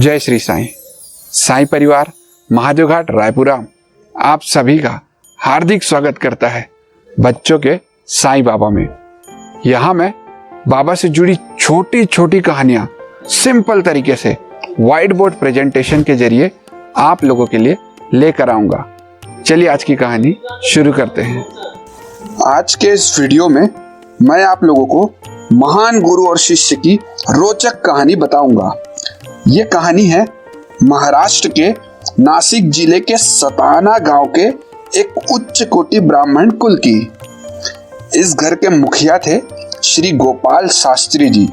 जय श्री साईं। साईं परिवार महादेव घाट रायपुरा आप सभी का हार्दिक स्वागत करता है बच्चों के साईं बाबा में। यहाँ मैं बाबा से जुड़ी छोटी छोटी कहानियाँ सिंपल तरीके से व्हाइट बोर्ड प्रेजेंटेशन के जरिए आप लोगों के लिए लेकर आऊँगा। चलिए आज की कहानी शुरू करते हैं। आज के इस वीडियो में मैं आप लोगों को महान गुरु और शिष्य की रोचक कहानी बताऊंगा। ये कहानी है महाराष्ट्र के नासिक जिले के सताना गांव के एक उच्च कोटि ब्राह्मण कुल की। इस घर के मुखिया थे श्री गोपाल शास्त्री जी,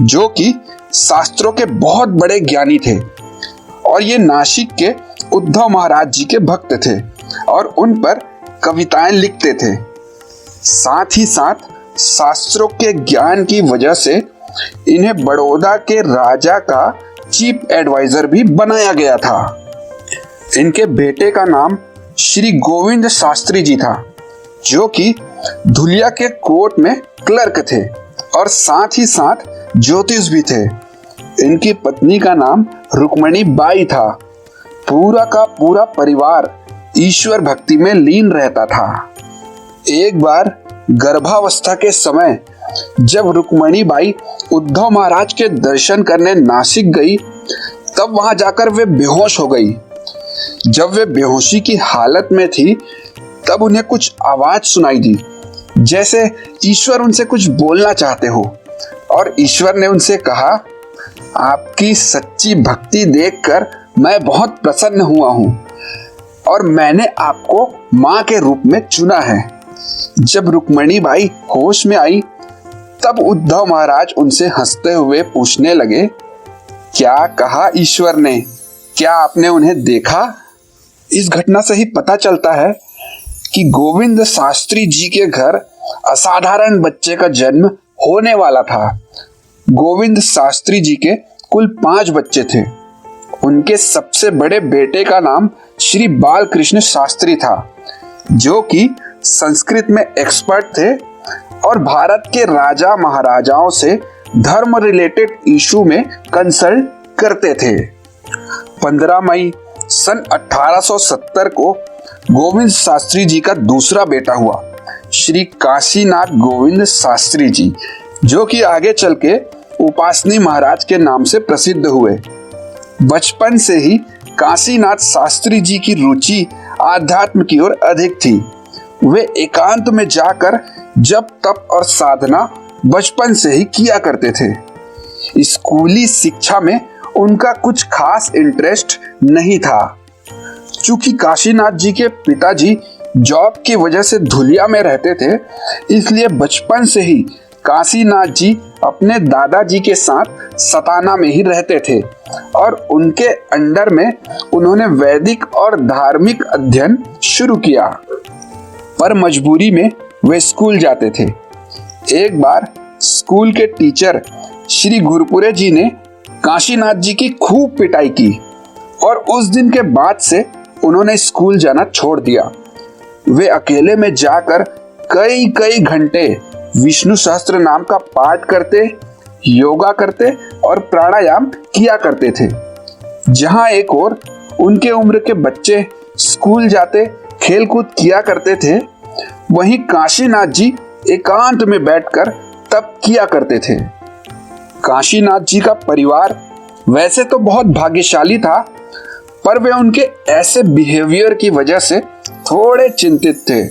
जो कि शास्त्रों के बहुत बड़े ज्ञानी थे और ये नासिक के उद्धव महाराज जी के भक्त थे और उन पर कविताएं लिखते थे। साथ ही साथ शास्त्रों के ज्ञान की वजह से इन्हें बड़ौदा के राजा का चीफ एडवाइजर भी बनाया गया था। इनके बेटे का नाम श्री गोविंद शास्त्री जी था, जो कि धुलिया के कोर्ट में क्लर्क थे और साथ ही साथ ज्योतिष भी थे। इनकी पत्नी का नाम रुक्मणी बाई था। पूरा का पूरा परिवार ईश्वर भक्ति में लीन रहता था। एक बार गर्भावस्था के समय जब रुक्मणी बाई उद्धव महाराज के दर्शन करने नासिक गई, तब वहां जाकर वे बेहोश हो गई। जब वे बेहोशी की हालत में थी, तब उन्हें कुछ आवाज सुनाई दी, जैसे ईश्वर उनसे कुछ बोलना चाहते हो। और ईश्वर ने उनसे कहा, आपकी सच्ची भक्ति देखकर मैं बहुत प्रसन्न हुआ हूं और मैंने आपको मां के रूप में चुना है। जब रुक्मणी बाई होश में आई, तब उद्धव महाराज उनसे हंसते हुए पूछने लगे, क्या कहा ईश्वर ने? क्या आपने उन्हें देखा? इस घटना से ही पता चलता है कि गोविंद शास्त्री जी के घर असाधारण बच्चे का जन्म होने वाला था। गोविंद शास्त्री जी के कुल 5 बच्चे थे। उनके सबसे बड़े बेटे का नाम श्री बालकृष्ण शास्त्री था, जो कि संस्कृत में एक्सपर्ट थे और भारत के राजा महाराजाओं से धर्म रिलेटेड इशू में कंसल्ट करते थे। 15 मई सन 1870 को गोविंद शास्त्री जी का दूसरा बेटा हुआ, श्री काशीनाथ गोविंद शास्त्री जी, जो कि आगे चल के उपासनी महाराज के नाम से प्रसिद्ध हुए। बचपन से ही काशीनाथ शास्त्री जी की रुचि आध्यात्म की ओर अधिक थी। वे एकांत में जाकर जप तप और साधना बचपन से ही किया करते थे। स्कूली शिक्षा में उनका कुछ खास इंटरेस्ट नहीं था। चूंकि काशीनाथ जी के पिताजी जॉब की वजह से धुलिया में रहते थे, इसलिए बचपन से ही काशीनाथ जी अपने दादाजी के साथ सताना में ही रहते थे और उनके अंडर में उन्होंने वैदिक और धार्मिक अध्ययन शुरू किया। पर मजबूरी में वे स्कूल जाते थे। एक बार स्कूल के टीचर श्री गुरुपुरे जी ने काशीनाथ जी की खूब पिटाई की और उस दिन के बाद से उन्होंने स्कूल जाना छोड़ दिया। वे अकेले में जाकर कई कई घंटे विष्णु सहस्त्र नाम का पाठ करते, योगा करते और प्राणायाम किया करते थे। जहां एक ओर उनके उम्र के बच्चे स्कूल जाते, खेलकूद किया करते थे, वहीं काशीनाथ जी एकांत में बैठकर तप किया करते थे। काशीनाथ जी का परिवार वैसे तो बहुत भाग्यशाली था, पर वे उनके ऐसे बिहेवियर की वजह से थोड़े चिंतित थे।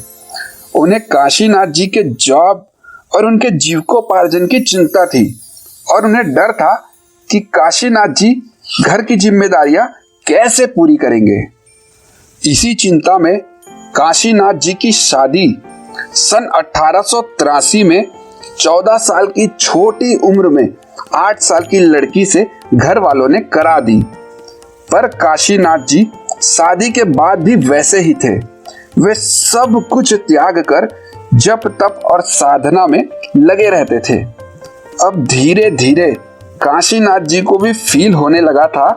उन्हें काशीनाथ जी के जॉब और उनके जीविकोपार्जन की चिंता थी और उन्हें डर था कि काशीनाथ जी घर की जिम्मेदारियां कैसे पूरी करेंगे। इसी चिंता में काशीनाथ जी की शादी सन 1883 में 14 साल की छोटी उम्र में 8 साल की लड़की से घर वालों ने करा दी। पर काशीनाथ जी शादी के बाद भी वैसे ही थे। वे सब कुछ त्याग कर जप तप और साधना में लगे रहते थे। अब धीरे धीरे काशीनाथ जी को भी फील होने लगा था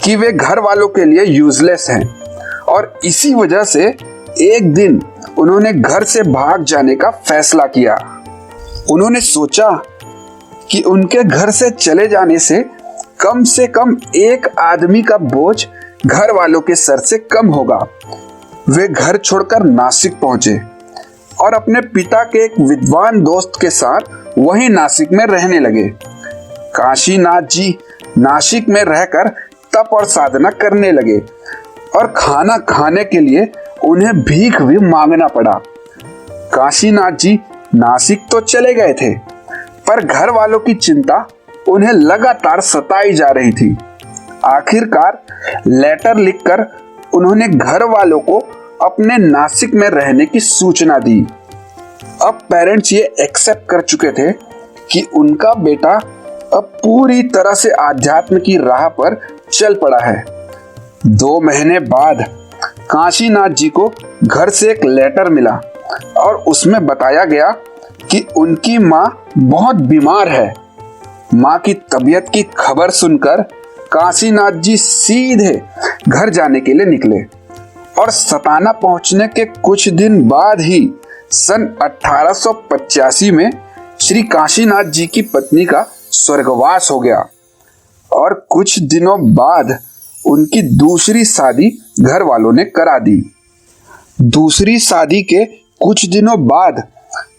कि वे घर वालों के लिए यूजलेस हैं और इसी वजह से एक दिन उन्होंने घर से भाग जाने का फैसला किया। उन्होंने सोचा कि उनके घर से चले जाने से कम से कम एक आदमी का बोझ घर वालों के सर से कम होगा। वे घर छोड़कर नासिक पहुंचे और अपने पिता के एक विद्वान दोस्त के साथ वहीं नासिक में रहने लगे। काशीनाथ जी नासिक में रहकर तप और साधना करने लगे और खाना खाने के लिए उन्हें भीख भी मांगना पड़ा। काशीनाथ जी नासिक तो चले गए थे, पर घर वालों की चिंता उन्हें लगातार सताई जा रही थी। आखिरकार लेटर लिखकर उन्होंने घर वालों को अपने नासिक में रहने की सूचना दी। अब पेरेंट्स ये एक्सेप्ट कर चुके थे कि उनका बेटा अब पूरी तरह से आध्यात्म की राह पर चल पड़ा है। 2 महीने बाद काशीनाथ जी को घर से एक लेटर मिला और उसमें बताया गया कि उनकी माँ बहुत बीमार है। माँ की तबीयत की खबर सुनकर काशीनाथ जी सीधे घर जाने के लिए निकले और सताना पहुंचने के कुछ दिन बाद ही सन 1885 में श्री काशीनाथ जी की पत्नी का स्वर्गवास हो गया और कुछ दिनों बाद उनकी दूसरी शादी घर वालों ने करा दी। दूसरी शादी के कुछ दिनों बाद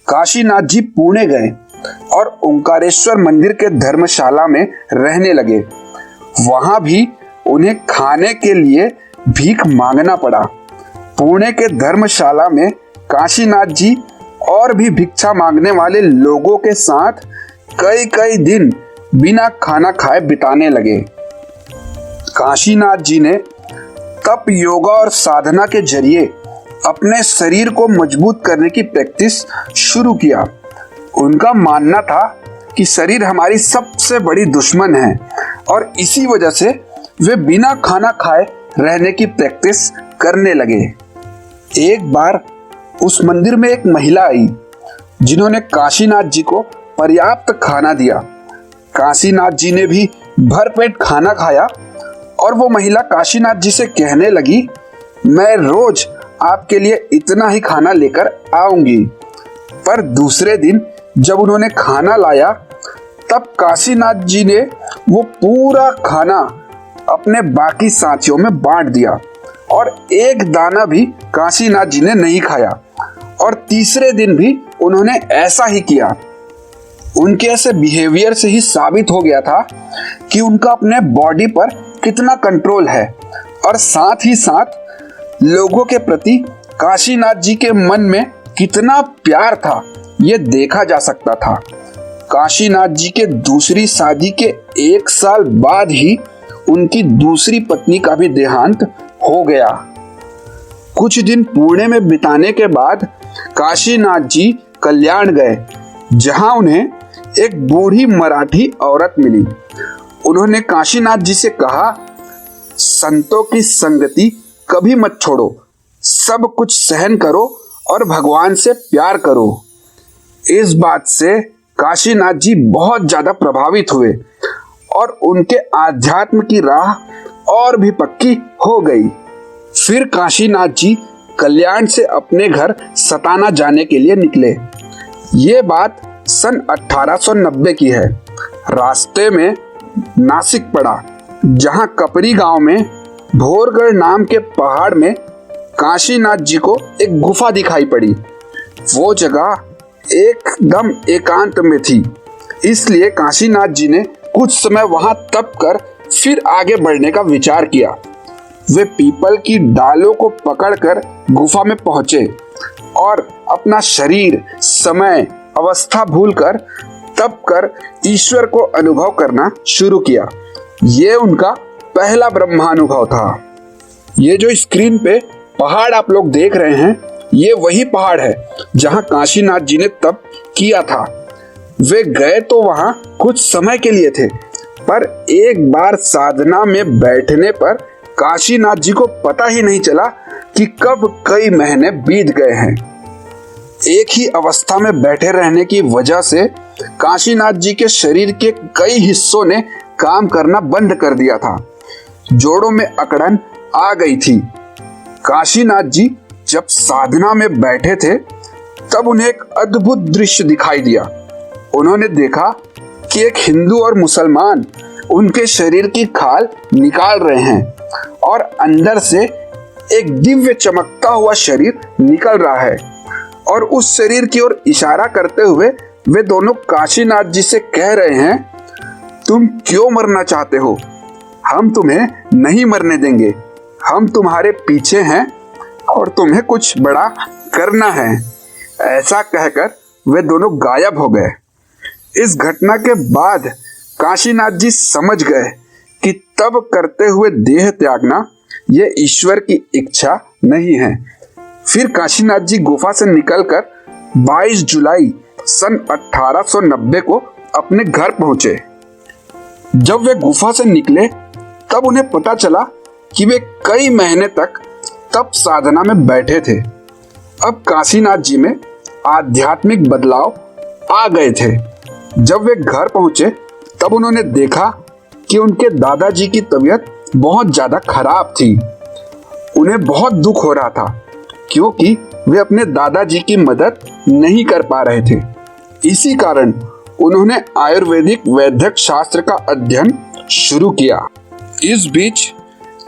काशीनाथ जी पुणे गए और ओंकारेश्वर मंदिर के धर्मशाला में रहने लगे। वहां भी उन्हें खाने के लिए भीख मांगना पड़ा। पुणे के धर्मशाला में काशीनाथ जी और भी भिक्षा मांगने वाले लोगों के साथ कई कई दिन बिना खाना खाए बिताने लगे। काशीनाथ जी ने तप, योगा और साधना के जरिए अपने शरीर को मजबूत करने की प्रैक्टिस शुरू किया। उनका मानना था कि शरीर हमारी सबसे बड़ी दुश्मन है और इसी वजह से वे बिना खाना खाए रहने की प्रैक्टिस करने लगे। एक बार उस मंदिर में एक महिला आई जिन्होंने काशीनाथ जी को पर्याप्त खाना दिया। काशीनाथ जी ने भी भरपेट खाना खाया और वो महिला काशीनाथ जी से कहने लगी, मैं रोज आपके लिए इतना ही खाना लेकर आऊंगी। पर दूसरे दिन जब उन्होंने खाना लाया तब काशीनाथ जी ने वो पूरा खाना अपने बाकी साथियों में बांट दिया और एक दाना भी काशीनाथ जी ने नहीं खाया और तीसरे दिन भी उन्होंने ऐसा ही किया। उनके ऐसे बिहेवियर से ही साबित हो गया था कि उनका अपने बॉडी पर कितना कंट्रोल है और साथ ही साथ लोगों के प्रति काशीनाथ जी के मन में कितना प्यार था ये देखा जा सकता था। काशीनाथ जी के दूसरी शादी के 1 साल बाद ही उनकी दूसरी पत्नी का भी देहांत हो गया। कुछ दिन पुणे में बिताने के बाद काशीनाथ जी कल्याण गए, जहां उन्हें एक बूढ़ी मराठी औरत मिली। उन्होंने काशीनाथ जी से कहा, संतों की संगति कभी मत छोड़ो, सब कुछ सहन करो और भगवान से प्यार करो। इस बात से काशीनाथ जी बहुत ज्यादा प्रभावित हुए और उनके आध्यात्म की राह और भी पक्की हो गई। फिर काशीनाथ जी कल्याण से अपने घर सताना जाने के लिए निकले। ये बात सन 1890 की है। रास्ते में नासिक पड़ा, जहां कपरी गांव में भोरगढ़ नाम के पहाड़ में काशीनाथ जी को एक गुफा दिखाई पड़ी। वो जगह एकदम एकांत में थी, इसलिए काशीनाथ जी ने कुछ समय वहां तप कर फिर आगे बढ़ने का विचार किया। वे पीपल की डालों को पकड़कर गुफा में पहुंचे और अपना शरीर, समय, अवस्था भूलकर तप कर ईश्वर को अनुभव करना शुरू किया। ये उनका पहला ब्रह्मानुभव था। ये जो स्क्रीन पे पहाड़ आप लोग देख रहे हैं, ये वही पहाड़ है जहां काशीनाथ जी ने तप किया था। वे गए तो वहां कुछ समय के लिए थे, पर एक बार साधना में बैठने पर काशीनाथ जी को पता ही नहीं चला कि कब कई महीने बीत गए हैं। एक ही अवस्था में बैठे रहने की वजह से काशीनाथ जी के शरीर के कई हिस्सों ने काम करना बंद कर दिया था। जोड़ों में अकड़न आ गई थी। काशीनाथ जी जब साधना में बैठे थे तब उन्हें एक अद्भुत दृश्य दिखाई दिया। उन्होंने देखा कि एक हिंदू और मुसलमान उनके शरीर की खाल निकाल रहे हैं और अंदर से एक दिव्य चमकता हुआ शरीर निकल रहा है। और उस शरीर की ओर इशारा करते हुए वे दोनों काशीनाथ जी से कह रहे हैं, तुम क्यों मरना चाहते हो? हम तुम्हें नहीं मरने देंगे। हम तुम्हारे पीछे हैं और तुम्हें कुछ बड़ा करना है। ऐसा कहकर वे दोनों गायब हो गए। इस घटना के बाद काशीनाथ जी समझ गए कि तब करते हुए देह त्यागना ये ईश्वर की इच्छा नहीं है। फिर काशीनाथ जी गुफा से निकलकर 22 जुलाई सन 1890 को अपने घर पहुंचे। जब वे गुफा से निकले तब उन्हें पता चला कि वे कई महीने तक तप साधना में बैठे थे। अब काशीनाथ जी में आध्यात्मिक बदलाव आ गए थे। जब वे घर पहुंचे तब उन्होंने देखा कि उनके दादाजी की तबीयत बहुत ज्यादा खराब थी। उन्हें बहुत दुख हो रहा था क्योंकि वे अपने दादाजी की मदद नहीं कर पा रहे थे। इसी कारण उन्होंने आयुर्वेदिक वैद्यक शास्त्र का अध्ययन शुरू किया। इस बीच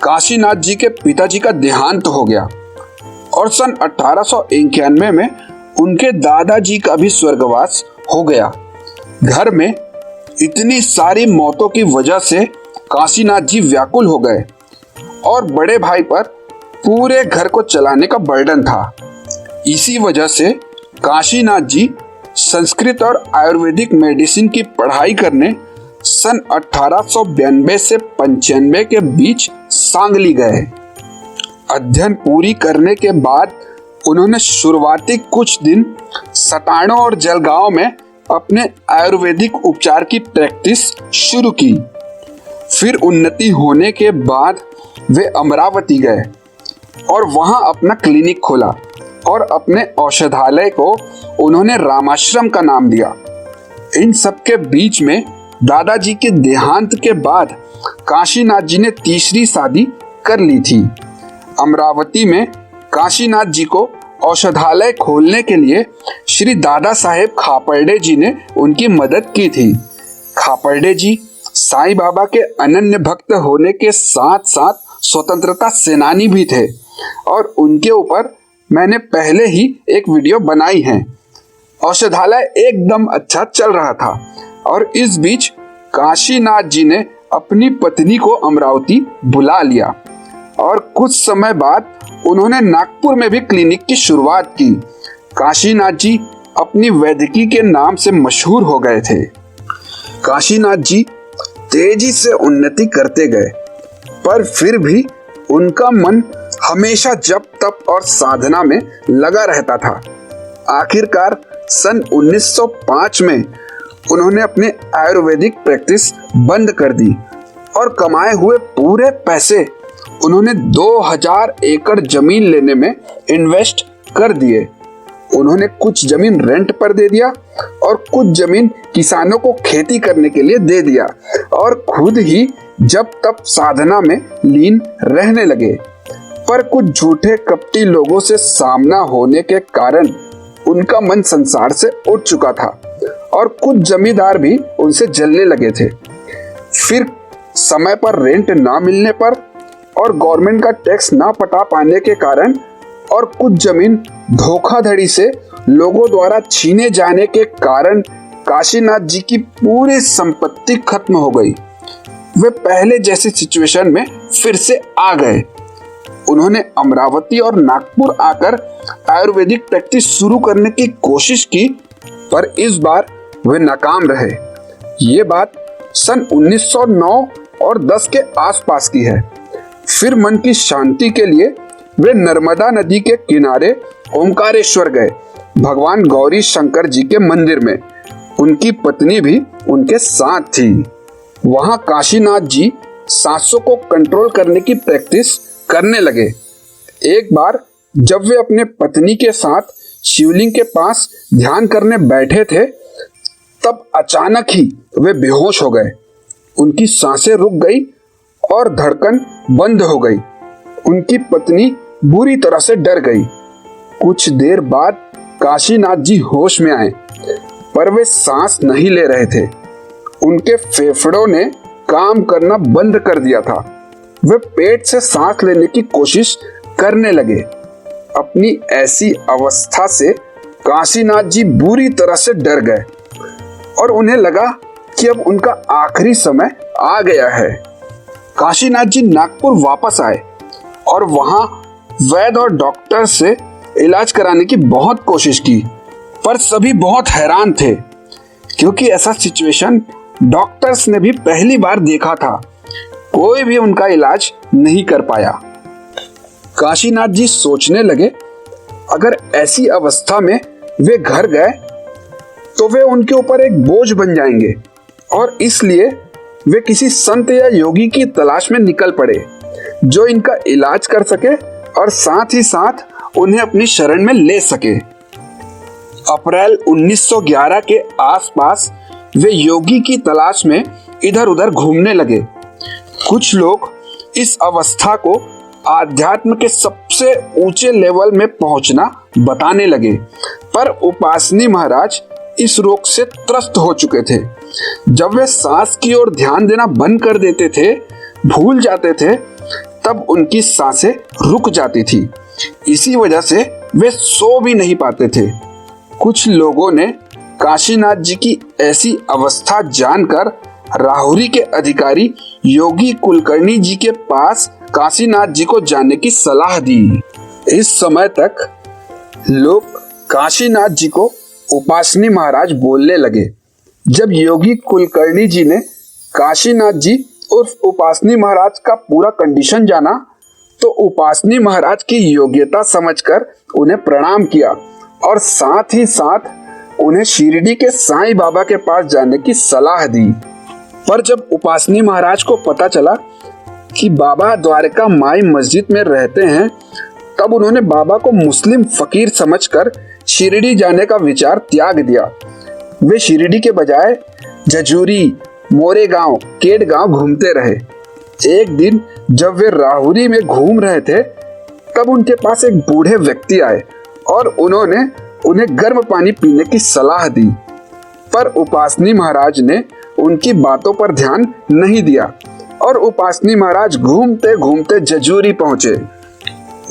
काशीनाथ जी के पिताजी का देहांत हो गया और सन 1891 में उनके दादाजी का भी स्वर्गवास हो गया। घर में इतनी सारी मौतों की वजह से काशीनाथ जी व्याकुल हो गए और बड़े भाई पर पूरे घर को चलाने का बर्डन था। इसी वजह से काशीनाथ जी संस्कृत और आयुर्वेदिक मेडिसिन की पढ़ाई करने सन 1892 से 95 के बीच सांगली गए। अध्ययन पूरी करने के बाद उन्होंने शुरुआती कुछ दिन सटाणों और जलगांव में अपने आयुर्वेदिक उपचार की प्रैक्टिस शुरू की। फिर उन्नति होने के बाद वे अमरावती गए और वहां अपना क्लिनिक खोला और अपने औषधालय को उन्होंने रामाश्रम का नाम दिया। इन सब के बीच में दादाजी के देहांत के बाद काशीनाथ जी ने तीसरी शादी कर ली थी। अमरावती में काशीनाथ जी को औषधालय खोलने के लिए श्री दादा साहेब खापर्डे जी ने उनकी मदद की थी। खापर्डे जी साईं बाबा के अनन्य भक्त होने के साथ साथ स्वतंत्रता सेनानी भी थे और उनके ऊपर मैंने पहले ही एक वीडियो बनाई है। औषधालय एकदम अच्छा चल रहा था और इस बीच काशीनाथ जी ने अपनी पत्नी को अमरावती बुला लिया और कुछ समय बाद उन्होंने नागपुर में भी क्लिनिक की शुरुआत की। काशीनाथ जी अपनी वैद्यकी के नाम से मशहूर हो गए थे। काशीनाथ जी तेजी से उन्नति करते गए पर फिर भी उनका मन हमेशा जप तप और साधना में लगा रहता था। आखिरकार सन 1905 में उन्होंने अपने आयुर्वेदिक प्रैक्टिस बंद कर दी और कमाए हुए पूरे पैसे उन्होंने 2000 एकड़ जमीन लेने में इन्वेस्ट कर दिए। उन्होंने कुछ जमीन रेंट पर दे दिया और कुछ जमीन किसानों को खेती करने के लिए दे दिया और खुद ही जब तब साधना में लीन रहने लगे। पर कुछ झूठे कपटी लोगों से सामना होने के कारण उनका मन संसार से उठ चुका था और कुछ जमींदार भी उनसे जलने लगे थे। फिर समय पर रेंट ना मिलने पर और गवर्नमेंट का टैक्स ना पटा पाने के कारण और कुछ जमीन धोखाधड़ी से लोगों द्वारा छीने जाने के कारण काशीनाथ जी की पूरी संपत्ति खत्म हो गई। वे पहले जैसी सिचुएशन में फिर से आ गए। उन्होंने अमरावती और नागपुर आकर आयुर्वेदिक प्रैक्टिस शुरू करने की कोशिश की पर इस बार वे नाकाम रहे। ये बात सन 1909 और 10 के आसपास की है। फिर मन की शांति के लिए वे नर्मदा नदी के किनारे ओमकारेश्वर गए, भगवान गौरी शंकर जी के मंदिर में। उनकी पत्नी भी उनके साथ थी। वहां काशीनाथ जी सांसों को कंट्रोल करने की प्रैक्टिस करने लगे। एक बार जब वे अपने पत्नी के साथ शिवलिंग के पास ध्यान करने बैठे थे तब अचानक ही वे बेहोश हो गए। उनकी सांसें रुक गई और धड़कन बंद हो गई। उनकी पत्नी बुरी तरह से डर गई। कुछ देर बाद काशीनाथ जी होश में आए पर वे सांस नहीं ले रहे थे। उनके फेफड़ों ने काम करना बंद कर दिया था। वे पेट से सांस लेने की कोशिश करने लगे। अपनी ऐसी अवस्था से काशीनाथ जी बुरी तरह से डर गए और उन्हें लगा कि अब उनका आखिरी समय आ गया है। काशीनाथ जी नागपुर वापस आए और वहां वैद्य और डॉक्टर से इलाज कराने की बहुत कोशिश की, पर सभी बहुत हैरान थे क्योंकि ऐसा सिचुएशन डॉक्टर्स ने भी पहली बार देखा था। कोई भी उनका इलाज नहीं कर पाया। काशीनाथ जी सोचने लगे, अगर ऐसी अवस्था में वे घर गए तो वे उनके ऊपर एक बोझ बन जाएंगे और इसलिए वे किसी संत या योगी की तलाश में निकल पड़े जो इनका इलाज कर सके और साथ ही साथ उन्हें अपनी शरण में ले सके। अप्रैल 1911 के आसपास वे योगी की तलाश में इधर उधर घूमने लगे। कुछ लोग इस अवस्था को आध्यात्म के सबसे ऊंचे लेवल में पहुंचना बताने लगे, पर उपासनी महाराज इस रोग से त्रस्त हो चुके थे। जब वे सांस की ओर ध्यान देना बंद कर देते थे, भूल जाते थे, तब उनकी सांसें रुक जाती थी। इसी वजह से वे सो भी नहीं पाते थे। कुछ लोगों ने काशीनाथ जी की ऐसी अवस्था जानकर राहुरी के अधिकारी योगी कुलकर्णी जी के पास काशीनाथ जी को जाने की सलाह दी। इस समय तक लोग काशीनाथ जी को उपासनी महाराज बोलने लगे। जब योगी कुलकर्णी जी ने काशीनाथ जी उर्फ उपासनी महाराज का पूरा कंडीशन जाना तो उपासनी महाराज की योग्यता समझकर उन्हें प्रणाम किया और साथ ही साथ उन्हें शिरडी के साईं बाबा के पास जाने की सलाह दी। पर जब उपासनी महाराज को पता चला कि बाबा द्वारका माई मस्जिद में रहते हैं, तब उन्होंने बाबा को मुस्लिम फकीर समझकर शिरडी जाने का विचार त्याग दिया। वे शिरडी के बजाय जजूरी, मोरेगांव, केडगांव घूमते रहे। एक दिन जब वे राहुरी में घूम रहे थे, तब उनके पास एक बूढ़े व्यक्ति आए और उन्होंने उन्हें गर्म पानी पीने की सलाह दी, पर उपासनी महाराज ने उनकी बातों पर ध्यान नहीं दिया और उपासनी महाराज घूमते घूमते जजूरी पहुंचे।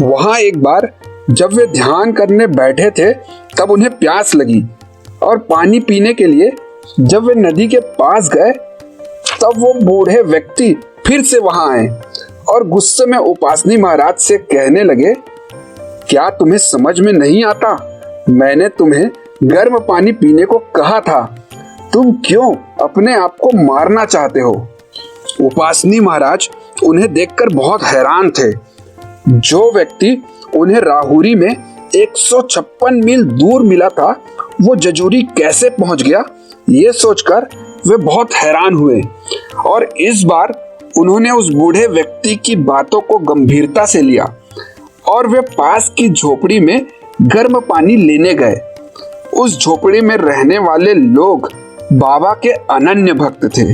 वहां एक बार जब वे ध्यान करने बैठे थे, तब उन्हें प्यास लगी और पानी पीने के लिए जब वे नदी के पास गए, तब वो बूढ़े व्यक्ति फिर से वहां आए और गुस्से में उपासनी महाराज से कहने लगे, क्या तुम्हें समझ में नहीं आता? मैंने तुम्हें गर्म पानी पीने को कहा था, तुम क्यों अपने आप को मारना चाहते हो? उपासनी महाराज उन्हें देखकर बहुत हैरान थे। जो व्यक्ति उन्हें राहुरी में 156 मील दूर मिला था, वो जजूरी कैसे पहुंच गया, ये सोचकर वे बहुत हैरान हुए और इस बार उन्होंने उस बूढ़े व्यक्ति की बातों को गंभीरता से लिया और वे पास की झोपड़ी में गर्म पानी लेने गए। उस झोपड़ी में रहने वाले लोग बाबा के अनन्य भक्त थे।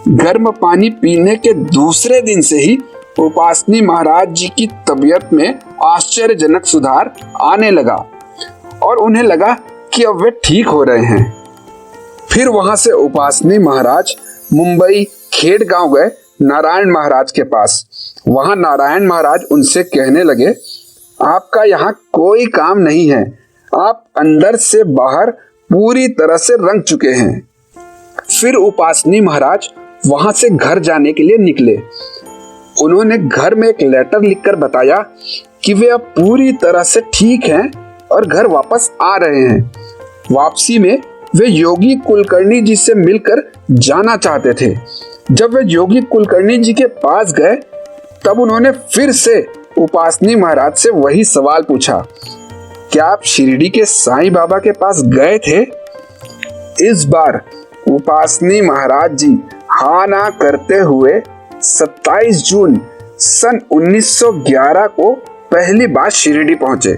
गर्म पानी पीने के दूसरे दिन से ही उपासनी महाराज जी की तबीयत में आश्चर्यजनक सुधार आने लगा और उन्हें लगा कि अब वे ठीक हो रहे हैं। फिर वहां से उपासनी महाराज मुंबई खेड़गांव गए नारायण महाराज के पास। वहां नारायण महाराज उनसे कहने लगे, आपका यहाँ कोई काम नहीं है, आप अंदर से बाहर पूरी तरह से रंग चुके हैं। फिर उपासनी महाराज वहां से घर जाने के लिए निकले। उन्होंने घर में एक लेटर लिखकर बताया कि वे अब पूरी तरह से ठीक हैं और घर वापस आ रहे हैं। वापसी में वे योगी कुलकर्णी जी से मिलकर जाना चाहते थे। जब वे योगी कुलकर्णी जी के पास गए, तब उन्होंने फिर से उपासनी महाराज से वही सवाल पूछा, क्या आप शिरडी के साईं बाबा के पास गए थे? इस बार उपासनी महाराज जी हाँ ना करते हुए 27 जून सन 1911 को पहली बार शिरडी पहुंचे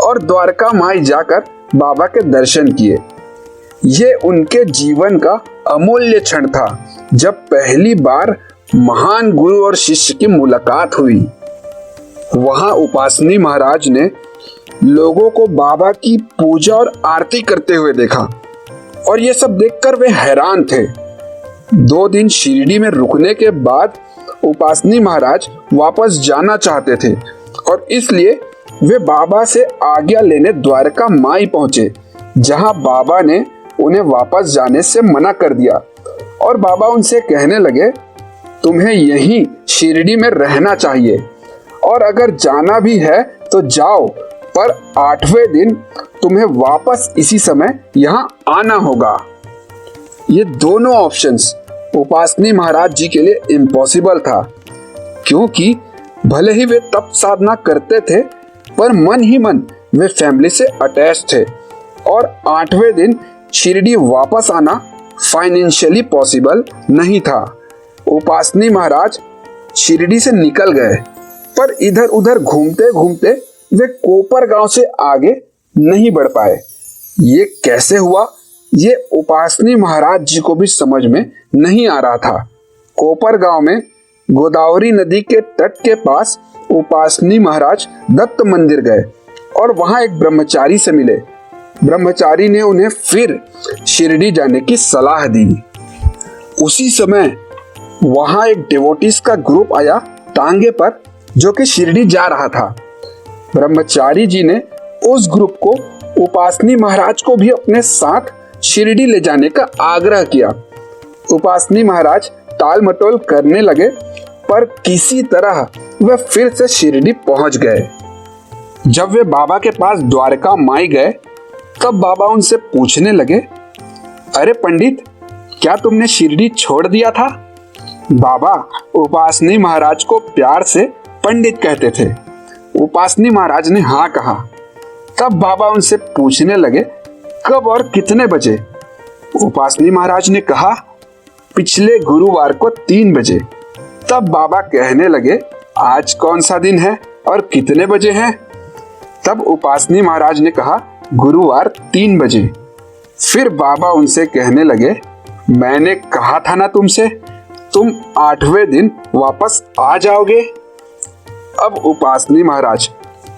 और द्वारका माई जाकर बाबा के दर्शन किए। ये उनके जीवन का अमूल्य क्षण था जब पहली बार महान गुरु और शिष्य की मुलाकात हुई। वहां उपासनी महाराज ने लोगों को बाबा की पूजा और आरती करते हुए देखा और ये सब देखकर वे हैरान थे। 2 दिन शिरडी में रुकने के बाद उपासनी महाराज वापस जाना चाहते थे और इसलिए वे बाबा से आज्ञा लेने द्वारका माई पहुंचे, जहां बाबा ने उन्हें वापस जाने से मना कर दिया और बाबा उनसे कहने लगे, तुम्हें यहीं शिरडी में रहना चाहिए और अगर जाना भी है तो जाओ, पर 8वें दिन तुम्हें वापस इसी समय यहाँ आना होगा। ये दोनों ऑप्शंस उपासनी महाराज जी के लिए इम्पॉसिबल था, क्योंकि भले ही वे तप साधना करते थे पर मन ही मन वे फैमिली से अटैच थे और 8वें दिन शिरडी वापस आना फाइनेंशियली पॉसिबल नहीं था। उपासनी महाराज शिरडी से निकल गए, पर इधर उधर घूमते घूमते वे कोपर गांव से आगे नहीं बढ़ पाए। ये कैसे हुआ, ये उपासनी महाराज जी को भी समझ में नहीं आ रहा था। कोपर गांव में गोदावरी नदी के तट के पास उपासनी महाराज दत्त मंदिर गए और वहां एक ब्रह्मचारी से मिले। ब्रह्मचारी ने उन्हें फिर शिरडी जाने की सलाह दी। उसी समय वहां एक डिवोटीज का ग्रुप आया टांगे पर, जो कि शिरडी जा रहा था। ब्रह्मचारी जी ने उस ग्रुप को उपासनी महाराज को भी अपने साथ शिरडी ले जाने का आग्रह किया। उपासनी महाराज टाल मटोल करने लगे, पर किसी तरह वे फिर से शिरडी पहुंच गए। जब वे बाबा के पास द्वारका माई गए, तब बाबा उनसे पूछने लगे, अरे पंडित, क्या तुमने शिरडी छोड़ दिया था? बाबा उपासनी महाराज को प्यार से पंडित कहते थे। उपासनी महाराज ने हाँ कहा। तब बाबा उनसे पूछने लगे, कब और कितने बजे? उपासनी महाराज ने कहा, पिछले गुरुवार को 3 बजे। तब बाबा कहने लगे, आज कौन सा दिन है और कितने बजे हैं? तब उपासनी महाराज ने कहा, गुरुवार 3 बजे। फिर बाबा उनसे कहने लगे, मैंने कहा था ना तुमसे, तुम 8वें दिन वापस आ जाओगे। अब उपासनी महाराज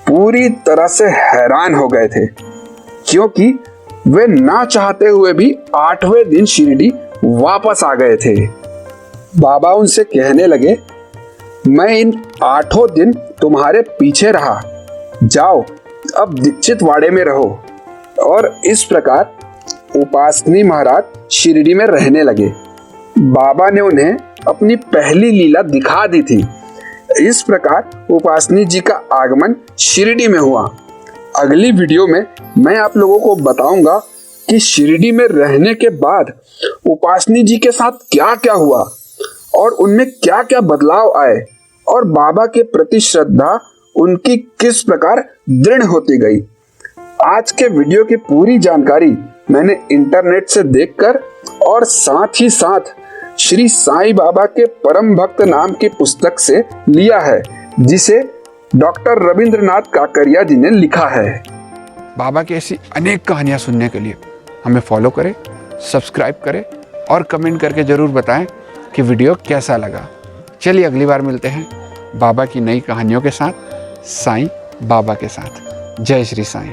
पूरी तरह से हैरान हो गए थे, क्योंकि वे ना चाहते हुए भी 8वें दिन शिरडी वापस आ गए थे। बाबा उनसे कहने लगे, मैं इन 8 दिन तुम्हारे पीछे रहा, जाओ अब दीक्षित वाड़े में रहो। और इस प्रकार उपासनी महाराज शिरडी में रहने लगे। बाबा ने उन्हें अपनी पहली लीला दिखा दी थी। इस प्रकार उपासनी जी का आगमन शिरडी में हुआ। अगली वीडियो में मैं आप लोगों को बताऊंगा कि शिरडी में रहने के बाद उपासनी जी के साथ क्या क्या हुआ और उनमें क्या क्या बदलाव आए और बाबा के प्रति श्रद्धा उनकी किस प्रकार दृढ़ होती गई। आज के वीडियो की पूरी जानकारी मैंने इंटरनेट से देखकर और साथ ही साथ श्री साईं बाबा के परम भक्त नाम की पुस्तक से लिया है, जिसे डॉक्टर रविंद्रनाथ काकरिया जी ने लिखा है। बाबा की ऐसी अनेक कहानियाँ सुनने के लिए हमें फॉलो करें, सब्सक्राइब करें और कमेंट करके ज़रूर बताएं कि वीडियो कैसा लगा। चलिए अगली बार मिलते हैं बाबा की नई कहानियों के साथ, साईं बाबा के साथ। जय श्री साईं।